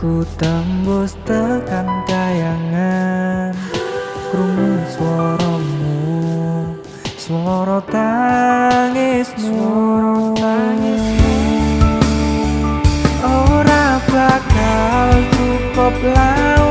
Ku tembus tekan kayangan, krungu swaramu, swara tangismu. Ora bakal cukup lah